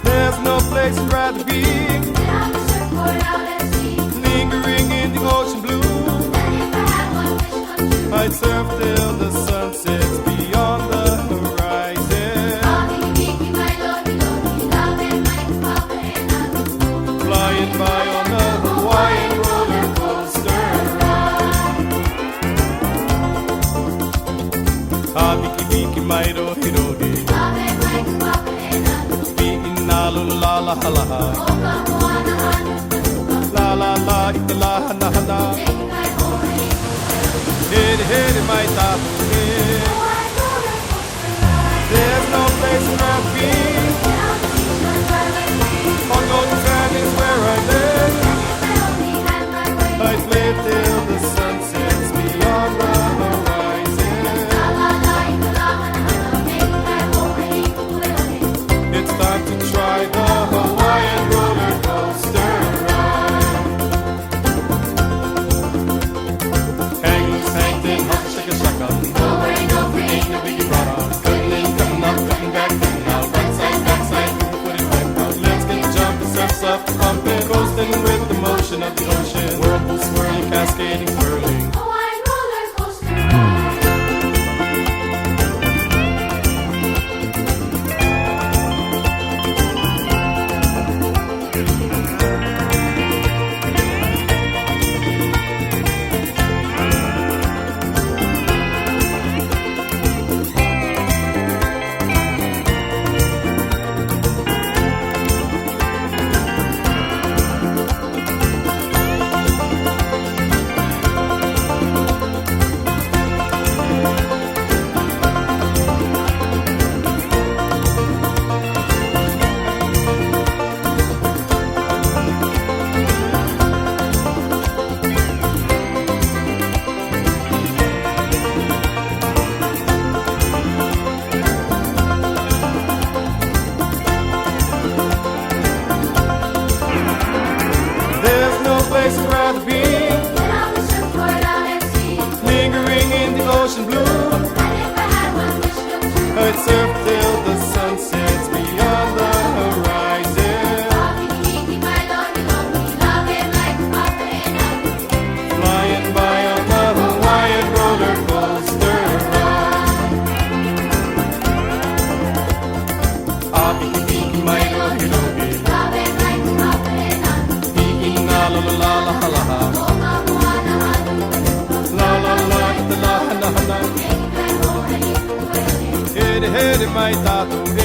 There's no place I'd rather be on the surfboard out at sea. lingering in the ocean blue. And if I had one wish come true, I'd surf till the sun sets beyond the horizon, Bobby, Mickey, my lordy, lordy, love and Mike, Papa and Uncle. flying by on a Hawaiian roller coaster ride. Biki biki mai rohi rohi, Love and Mike, Papa and Uncle. bikin na la la la la la, Oka, Moana, Hana, Kaluka. la la la ikala hana hana, Taking my boy, heri heri mai tapu he. Hawaii roller coaster ride. There's no place I'd rather be. Down the seashore, twilight sea. On golden sand is where I live. And if I only had my way, I'd live till the sun sets beyond the horizon. la la la, ikala, hana, hana. Taking my boy, Ikuleohe. It's time to try the Hawaiian roller coaster ride. Hang loose, hang thin, hop, shake a shaka. No worry, no free, ain't no biggie problem. Cutting in, cutting up, cutting back, cutting out. Right side, back side, put it back out. Let's get the jumping, surfs up, pumping, coasting with the motion of the ocean. Whirlpool swirling, cascading, swirling. Hawaii roller coaster ride. There's no place I'd rather be, Get on the surfboard out at sea. lingering in the ocean blue. And if I had one wish come true, I'd surf till the sun sets beyond the horizon, Bobby, Mickey, my lordy, lordy, love and Mike, Papa and Uncle. flying by on the Hawaiian roller coaster ride. Biki biki mai rohi rohi, Love and Mike, Papa and Uncle. bikin na la la la la la la, Oka, Moana, Hana, Kaluka. la la la ikala hana hana, Taking my boy, Ikuleohe. heri heri mai tatu he.